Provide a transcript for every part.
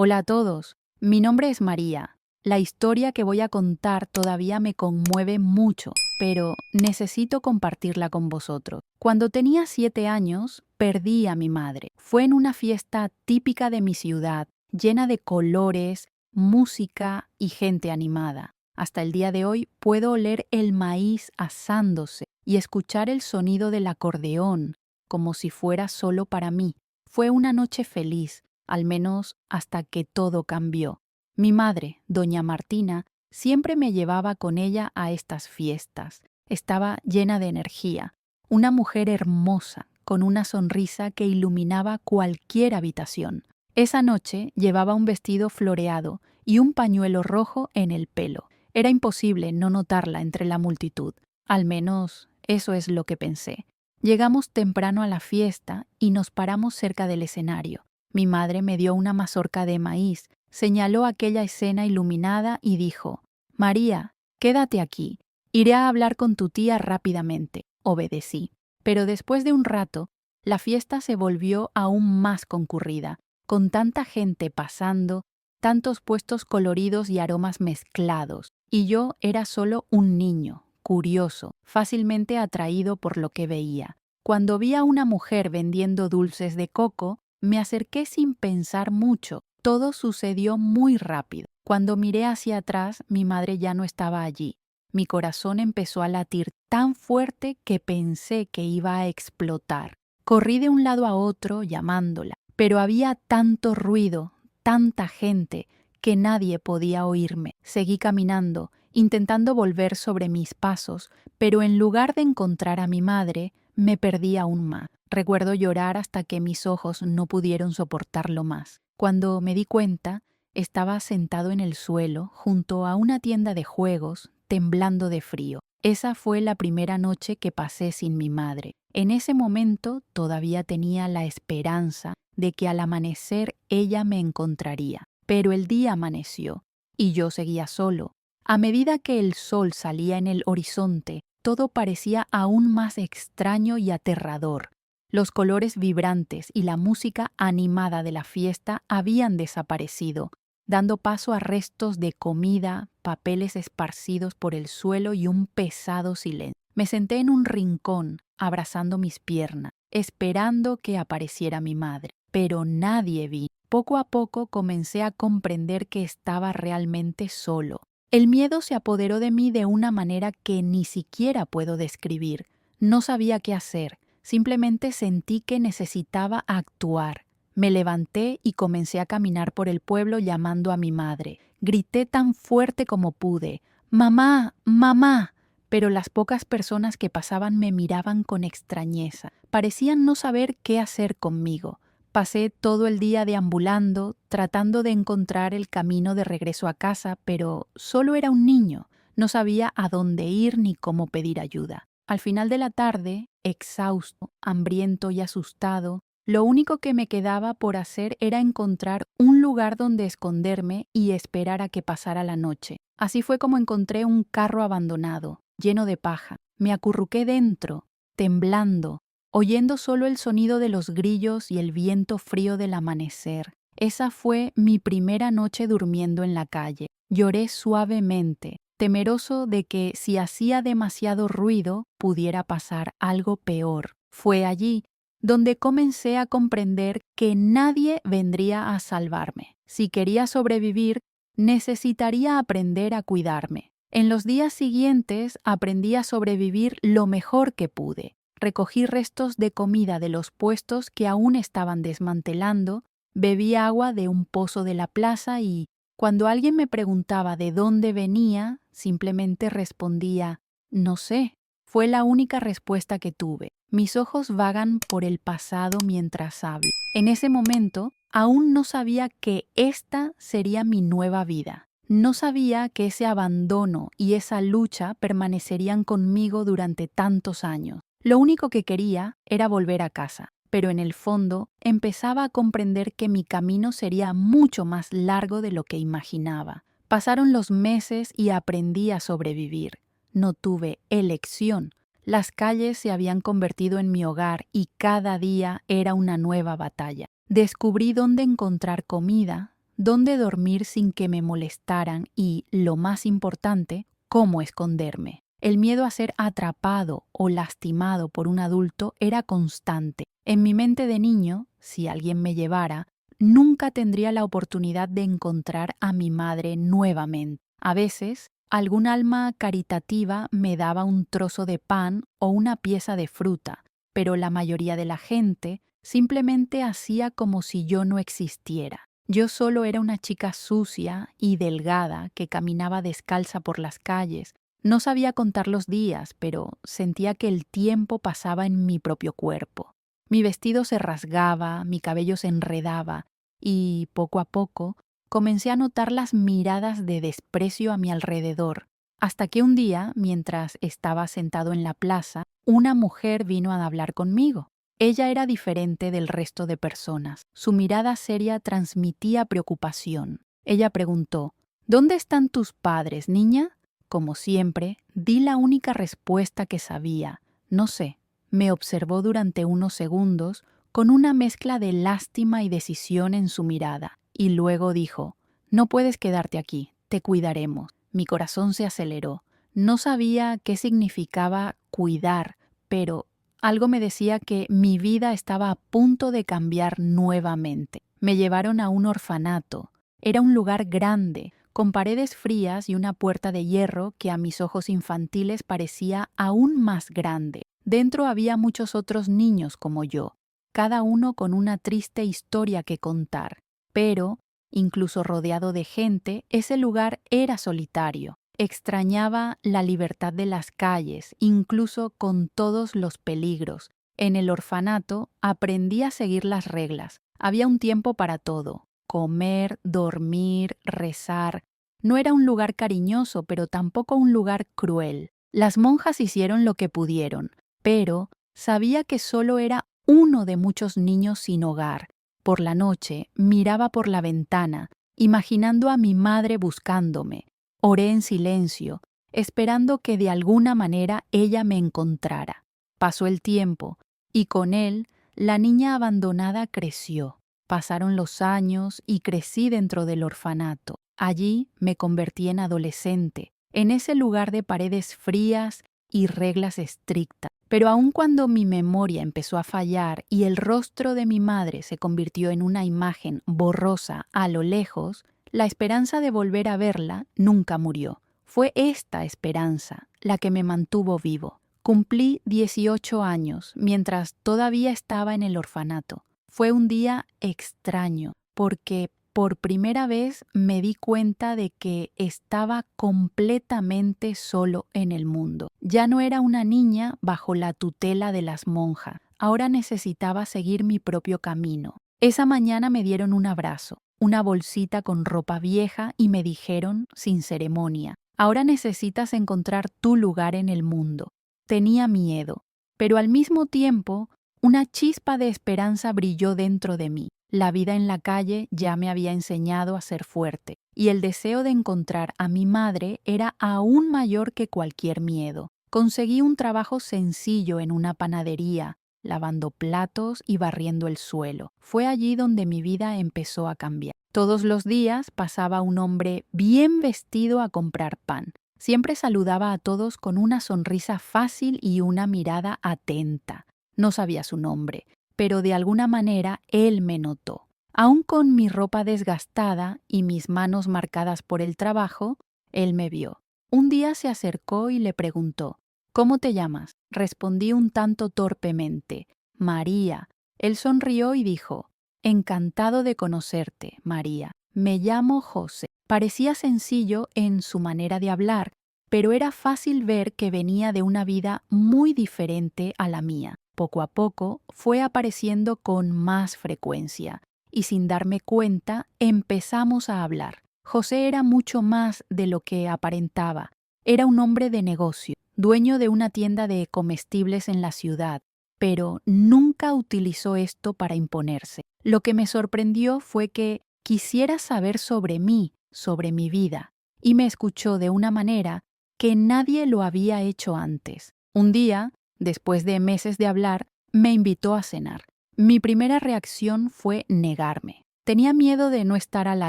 Hola a todos, mi nombre es María. La historia que voy a contar todavía me conmueve mucho, pero necesito compartirla con vosotros. Cuando tenía 7 años, perdí a mi madre. Fue en una fiesta típica de mi ciudad, llena de colores, música y gente animada. Hasta el día de hoy puedo oler el maíz asándose y escuchar el sonido del acordeón, como si fuera solo para mí. Fue una noche feliz, al menos hasta que todo cambió. Mi madre, doña Martina, siempre me llevaba con ella a estas fiestas. Estaba llena de energía, una mujer hermosa, con una sonrisa que iluminaba cualquier habitación. Esa noche llevaba un vestido floreado y un pañuelo rojo en el pelo. Era imposible no notarla entre la multitud. Al menos eso es lo que pensé. Llegamos temprano a la fiesta y nos paramos cerca del escenario. Mi madre me dio una mazorca de maíz, señaló aquella escena iluminada y dijo: «María, quédate aquí. Iré a hablar con tu tía rápidamente». Obedecí. Pero después de un rato, la fiesta se volvió aún más concurrida, con tanta gente pasando, tantos puestos coloridos y aromas mezclados, y yo era solo un niño, curioso, fácilmente atraído por lo que veía. Cuando vi a una mujer vendiendo dulces de coco, me acerqué sin pensar mucho. Todo sucedió muy rápido. Cuando miré hacia atrás, mi madre ya no estaba allí. Mi corazón empezó a latir tan fuerte que pensé que iba a explotar. Corrí de un lado a otro llamándola, pero había tanto ruido, tanta gente, que nadie podía oírme. Seguí caminando, intentando volver sobre mis pasos, pero en lugar de encontrar a mi madre, me perdí aún más. Recuerdo llorar hasta que mis ojos no pudieron soportarlo más. Cuando me di cuenta, estaba sentado en el suelo, junto a una tienda de juegos, temblando de frío. Esa fue la primera noche que pasé sin mi madre. En ese momento todavía tenía la esperanza de que al amanecer ella me encontraría. Pero el día amaneció, y yo seguía solo. A medida que el sol salía en el horizonte, todo parecía aún más extraño y aterrador. Los colores vibrantes y la música animada de la fiesta habían desaparecido, dando paso a restos de comida, papeles esparcidos por el suelo y un pesado silencio. Me senté en un rincón, abrazando mis piernas, esperando que apareciera mi madre, pero nadie vino. Poco a poco comencé a comprender que estaba realmente solo. El miedo se apoderó de mí de una manera que ni siquiera puedo describir. No sabía qué hacer. Simplemente sentí que necesitaba actuar. Me levanté y comencé a caminar por el pueblo llamando a mi madre. Grité tan fuerte como pude: «¡Mamá! ¡Mamá!». Pero las pocas personas que pasaban me miraban con extrañeza. Parecían no saber qué hacer conmigo. Pasé todo el día deambulando, tratando de encontrar el camino de regreso a casa, pero solo era un niño. No sabía a dónde ir ni cómo pedir ayuda. Al final de la tarde, exhausto, hambriento y asustado, lo único que me quedaba por hacer era encontrar un lugar donde esconderme y esperar a que pasara la noche. Así fue como encontré un carro abandonado, lleno de paja. Me acurruqué dentro, temblando, oyendo solo el sonido de los grillos y el viento frío del amanecer. Esa fue mi primera noche durmiendo en la calle. Lloré suavemente, temeroso de que si hacía demasiado ruido pudiera pasar algo peor. Fue allí donde comencé a comprender que nadie vendría a salvarme. Si quería sobrevivir, necesitaría aprender a cuidarme. En los días siguientes aprendí a sobrevivir lo mejor que pude. Recogí restos de comida de los puestos que aún estaban desmantelando, bebí agua de un pozo de la plaza y, cuando alguien me preguntaba de dónde venía, simplemente respondía: «No sé». Fue la única respuesta que tuve. Mis ojos vagan por el pasado mientras hablo. En ese momento, aún no sabía que esta sería mi nueva vida. No sabía que ese abandono y esa lucha permanecerían conmigo durante tantos años. Lo único que quería era volver a casa, pero en el fondo empezaba a comprender que mi camino sería mucho más largo de lo que imaginaba. Pasaron los meses y aprendí a sobrevivir. No tuve elección. Las calles se habían convertido en mi hogar y cada día era una nueva batalla. Descubrí dónde encontrar comida, dónde dormir sin que me molestaran y, lo más importante, cómo esconderme. El miedo a ser atrapado o lastimado por un adulto era constante. En mi mente de niño, si alguien me llevara, nunca tendría la oportunidad de encontrar a mi madre nuevamente. A veces, algún alma caritativa me daba un trozo de pan o una pieza de fruta, pero la mayoría de la gente simplemente hacía como si yo no existiera. Yo solo era una chica sucia y delgada que caminaba descalza por las calles. No sabía contar los días, pero sentía que el tiempo pasaba en mi propio cuerpo. Mi vestido se rasgaba, mi cabello se enredaba y, poco a poco, comencé a notar las miradas de desprecio a mi alrededor, hasta que un día, mientras estaba sentado en la plaza, una mujer vino a hablar conmigo. Ella era diferente del resto de personas. Su mirada seria transmitía preocupación. Ella preguntó: ¿Dónde están tus padres, niña? Como siempre, di la única respuesta que sabía: no sé. Me observó durante unos segundos con una mezcla de lástima y decisión en su mirada, y luego dijo: no puedes quedarte aquí, te cuidaremos. Mi corazón se aceleró. No sabía qué significaba cuidar, pero algo me decía que mi vida estaba a punto de cambiar nuevamente. Me llevaron a un orfanato. Era un lugar grande, con paredes frías y una puerta de hierro que a mis ojos infantiles parecía aún más grande. Dentro había muchos otros niños como yo, cada uno con una triste historia que contar. Pero, incluso rodeado de gente, ese lugar era solitario. Extrañaba la libertad de las calles, incluso con todos los peligros. En el orfanato aprendí a seguir las reglas. Había un tiempo para todo: comer, dormir, rezar. No era un lugar cariñoso, pero tampoco un lugar cruel. Las monjas hicieron lo que pudieron, pero sabía que solo era uno de muchos niños sin hogar. Por la noche miraba por la ventana, imaginando a mi madre buscándome. Oré en silencio, esperando que de alguna manera ella me encontrara. Pasó el tiempo, y con él la niña abandonada creció. Pasaron los años y crecí dentro del orfanato. Allí me convertí en adolescente, en ese lugar de paredes frías y reglas estrictas. Pero aun cuando mi memoria empezó a fallar y el rostro de mi madre se convirtió en una imagen borrosa a lo lejos, la esperanza de volver a verla nunca murió. Fue esta esperanza la que me mantuvo vivo. Cumplí 18 años mientras todavía estaba en el orfanato. Fue un día extraño porque por primera vez me di cuenta de que estaba completamente solo en el mundo. Ya no era una niña bajo la tutela de las monjas. Ahora necesitaba seguir mi propio camino. Esa mañana me dieron un abrazo, una bolsita con ropa vieja y me dijeron, sin ceremonia: ahora necesitas encontrar tu lugar en el mundo. Tenía miedo, pero al mismo tiempo una chispa de esperanza brilló dentro de mí. La vida en la calle ya me había enseñado a ser fuerte, y el deseo de encontrar a mi madre era aún mayor que cualquier miedo. Conseguí un trabajo sencillo en una panadería, lavando platos y barriendo el suelo. Fue allí donde mi vida empezó a cambiar. Todos los días pasaba un hombre bien vestido a comprar pan. Siempre saludaba a todos con una sonrisa fácil y una mirada atenta. No sabía su nombre, pero de alguna manera él me notó. Aún con mi ropa desgastada y mis manos marcadas por el trabajo, él me vio. Un día se acercó y le preguntó: ¿cómo te llamas? Respondí un tanto torpemente: María. Él sonrió y dijo: encantado de conocerte, María. Me llamo José. Parecía sencillo en su manera de hablar, pero era fácil ver que venía de una vida muy diferente a la mía. Poco a poco fue apareciendo con más frecuencia, y sin darme cuenta empezamos a hablar. José era mucho más de lo que aparentaba. Era un hombre de negocio, dueño de una tienda de comestibles en la ciudad, pero nunca utilizó esto para imponerse. Lo que me sorprendió fue que quisiera saber sobre mí, sobre mi vida, y me escuchó de una manera que nadie lo había hecho antes. Un día, después de meses de hablar, me invitó a cenar. Mi primera reacción fue negarme. Tenía miedo de no estar a la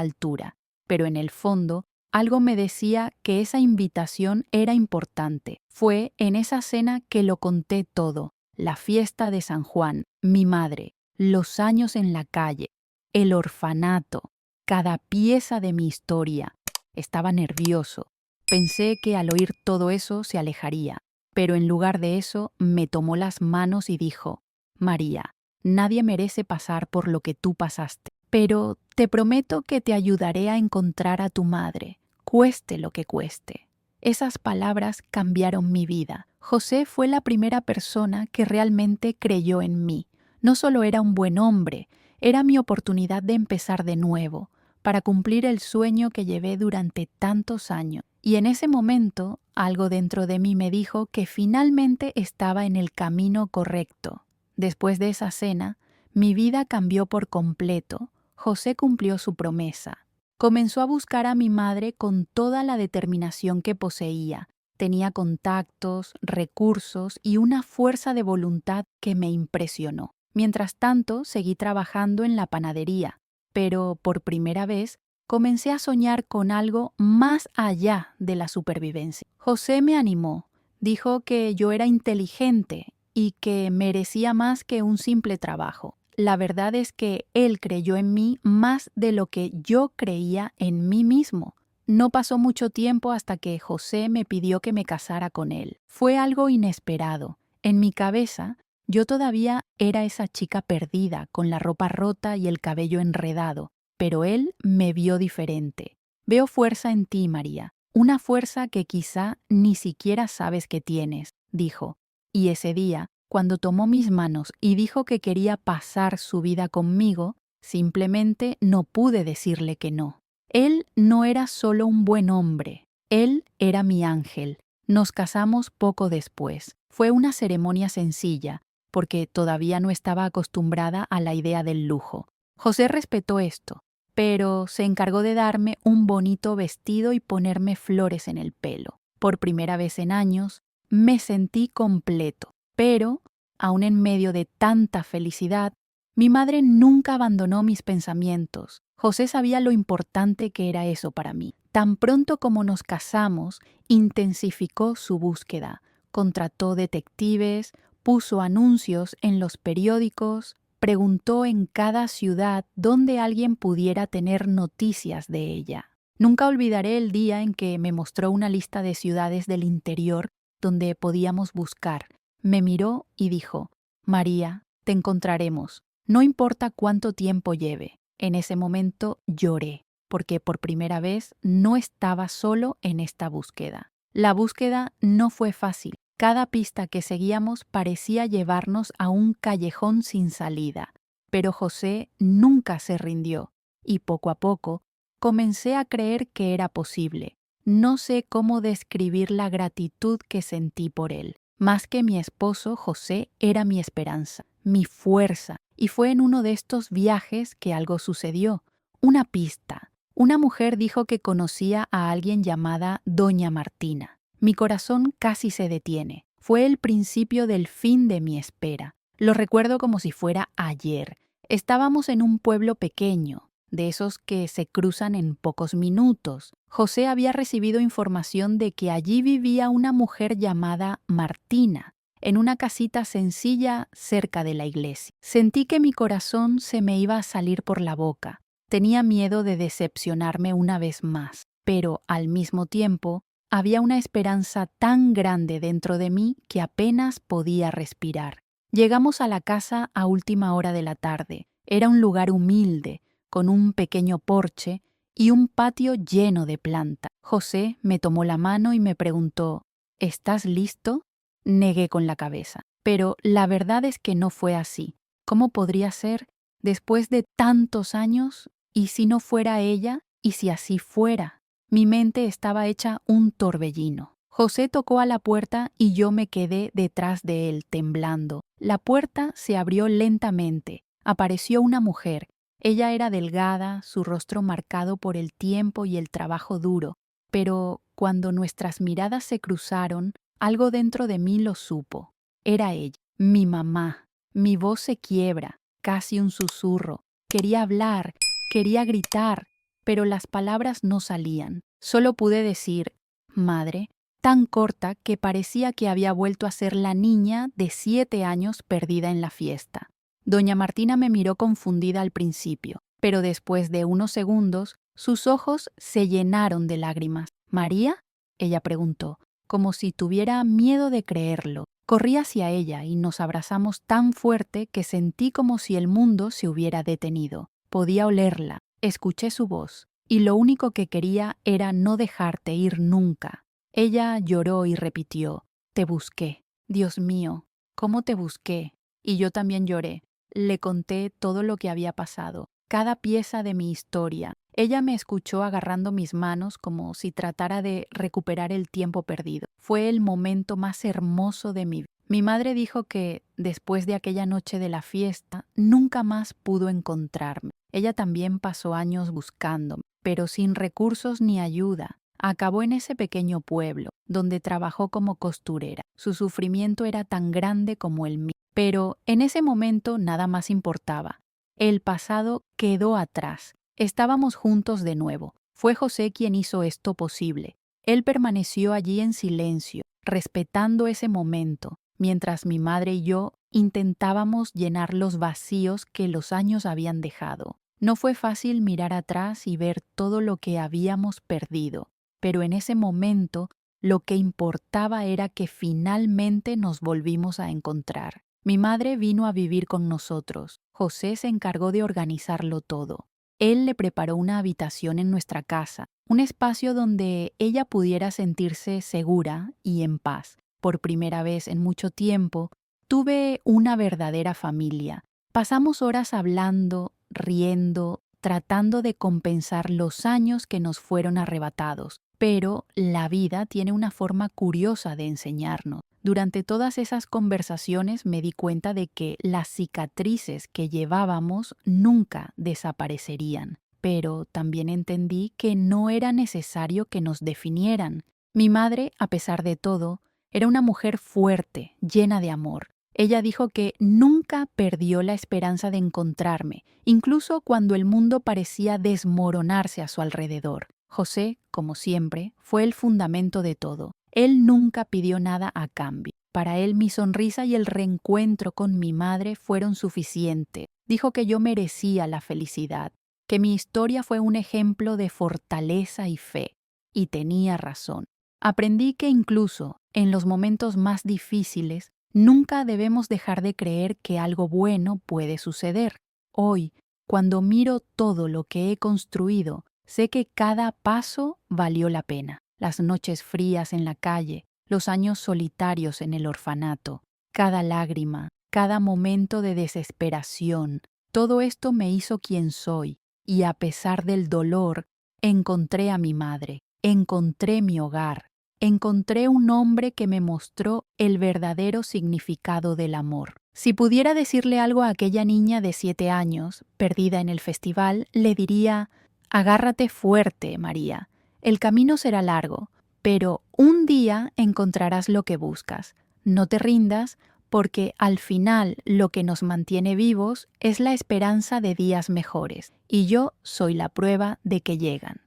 altura, pero en el fondo algo me decía que esa invitación era importante. Fue en esa cena que lo conté todo: la fiesta de San Juan, mi madre, los años en la calle, el orfanato, cada pieza de mi historia. Estaba nervioso. Pensé que al oír todo eso se alejaría, pero en lugar de eso me tomó las manos y dijo: María, nadie merece pasar por lo que tú pasaste, pero te prometo que te ayudaré a encontrar a tu madre, cueste lo que cueste. Esas palabras cambiaron mi vida. José fue la primera persona que realmente creyó en mí. No solo era un buen hombre, era mi oportunidad de empezar de nuevo, para cumplir el sueño que llevé durante tantos años. Y en ese momento, algo dentro de mí me dijo que finalmente estaba en el camino correcto. Después de esa cena, mi vida cambió por completo. José cumplió su promesa. Comenzó a buscar a mi madre con toda la determinación que poseía. Tenía contactos, recursos y una fuerza de voluntad que me impresionó. Mientras tanto, seguí trabajando en la panadería, pero por primera vez comencé a soñar con algo más allá de la supervivencia. José me animó, dijo que yo era inteligente y que merecía más que un simple trabajo. La verdad es que él creyó en mí más de lo que yo creía en mí mismo. No pasó mucho tiempo hasta que José me pidió que me casara con él. Fue algo inesperado. En mi cabeza, yo todavía era esa chica perdida, con la ropa rota y el cabello enredado, pero él me vio diferente. Veo fuerza en ti, María, una fuerza que quizá ni siquiera sabes que tienes, dijo. Y ese día, cuando tomó mis manos y dijo que quería pasar su vida conmigo, simplemente no pude decirle que no. Él no era solo un buen hombre, él era mi ángel. Nos casamos poco después. Fue una ceremonia sencilla, porque todavía no estaba acostumbrada a la idea del lujo. José respetó esto, pero se encargó de darme un bonito vestido y ponerme flores en el pelo. Por primera vez en años, me sentí completo, pero, aun en medio de tanta felicidad, mi madre nunca abandonó mis pensamientos. José sabía lo importante que era eso para mí. Tan pronto como nos casamos, intensificó su búsqueda. Contrató detectives, puso anuncios en los periódicos, preguntó en cada ciudad dónde alguien pudiera tener noticias de ella. Nunca olvidaré el día en que me mostró una lista de ciudades del interior donde podíamos buscar. Me miró y dijo: María, te encontraremos, no importa cuánto tiempo lleve. En ese momento lloré, porque por primera vez no estaba solo en esta búsqueda. La búsqueda no fue fácil. Cada pista que seguíamos parecía llevarnos a un callejón sin salida, pero José nunca se rindió, y poco a poco comencé a creer que era posible. No sé cómo describir la gratitud que sentí por él. Más que mi esposo, José era mi esperanza, mi fuerza, y fue en uno de estos viajes que algo sucedió. Una pista. Una mujer dijo que conocía a alguien llamada Doña Martina. Mi corazón casi se detiene. Fue el principio del fin de mi espera. Lo recuerdo como si fuera ayer. Estábamos en un pueblo pequeño, de esos que se cruzan en pocos minutos. José había recibido información de que allí vivía una mujer llamada Martina, en una casita sencilla cerca de la iglesia. Sentí que mi corazón se me iba a salir por la boca. Tenía miedo de decepcionarme una vez más, pero al mismo tiempo había una esperanza tan grande dentro de mí que apenas podía respirar. Llegamos a la casa a última hora de la tarde. Era un lugar humilde, con un pequeño porche y un patio lleno de plantas. José me tomó la mano y me preguntó: ¿Estás listo? Negué con la cabeza. Pero la verdad es que no fue así. ¿Cómo podría ser? Después de tantos años, ¿y si no fuera ella? ¿Y si así fuera? Mi mente estaba hecha un torbellino. José tocó a la puerta y yo me quedé detrás de él, temblando. La puerta se abrió lentamente. Apareció una mujer. Ella era delgada, su rostro marcado por el tiempo y el trabajo duro. Pero cuando nuestras miradas se cruzaron, algo dentro de mí lo supo. Era ella, mi mamá. Mi voz se quiebra, casi un susurro. Quería hablar, Quería gritar, pero las palabras no salían. Solo pude decir, madre, tan corta que parecía que había vuelto a ser la niña de 7 años perdida en la fiesta. Doña Martina me miró confundida al principio, pero después de unos segundos, sus ojos se llenaron de lágrimas. ¿María? Ella preguntó, como si tuviera miedo de creerlo. Corrí hacia ella y nos abrazamos tan fuerte que sentí como si el mundo se hubiera detenido. Podía olerla, escuché su voz, y lo único que quería era no dejarte ir nunca. Ella lloró y repitió, te busqué. Dios mío, ¿cómo te busqué? Y yo también lloré. Le conté todo lo que había pasado, cada pieza de mi historia. Ella me escuchó agarrando mis manos como si tratara de recuperar el tiempo perdido. Fue el momento más hermoso de mi vida. Mi madre dijo que, después de aquella noche de la fiesta, nunca más pudo encontrarme. Ella también pasó años buscándome, pero sin recursos ni ayuda. Acabó en ese pequeño pueblo, donde trabajó como costurera. Su sufrimiento era tan grande como el mío. Pero en ese momento nada más importaba. El pasado quedó atrás. Estábamos juntos de nuevo. Fue José quien hizo esto posible. Él permaneció allí en silencio, respetando ese momento, mientras mi madre y yo intentábamos llenar los vacíos que los años habían dejado. No fue fácil mirar atrás y ver todo lo que habíamos perdido, pero en ese momento lo que importaba era que finalmente nos volvimos a encontrar. Mi madre vino a vivir con nosotros. José se encargó de organizarlo todo. Él le preparó una habitación en nuestra casa, un espacio donde ella pudiera sentirse segura y en paz. Por primera vez en mucho tiempo, tuve una verdadera familia. Pasamos horas hablando, riendo, tratando de compensar los años que nos fueron arrebatados. Pero la vida tiene una forma curiosa de enseñarnos. Durante todas esas conversaciones me di cuenta de que las cicatrices que llevábamos nunca desaparecerían, pero también entendí que no era necesario que nos definieran. Mi madre, a pesar de todo, era una mujer fuerte, llena de amor. Ella dijo que nunca perdió la esperanza de encontrarme, incluso cuando el mundo parecía desmoronarse a su alrededor. José, como siempre, fue el fundamento de todo. Él nunca pidió nada a cambio. Para él mi sonrisa y el reencuentro con mi madre fueron suficientes. Dijo que yo merecía la felicidad, que mi historia fue un ejemplo de fortaleza y fe. Y tenía razón. Aprendí que incluso en los momentos más difíciles, nunca debemos dejar de creer que algo bueno puede suceder. Hoy, cuando miro todo lo que he construido, sé que cada paso valió la pena. Las noches frías en la calle, los años solitarios en el orfanato, cada lágrima, cada momento de desesperación, todo esto me hizo quien soy, y a pesar del dolor, encontré a mi madre, encontré mi hogar, encontré un hombre que me mostró el verdadero significado del amor. Si pudiera decirle algo a aquella niña de 7 años, perdida en el festival, le diría: agárrate fuerte, María. El camino será largo, pero un día encontrarás lo que buscas. No te rindas, porque al final lo que nos mantiene vivos es la esperanza de días mejores, y yo soy la prueba de que llegan.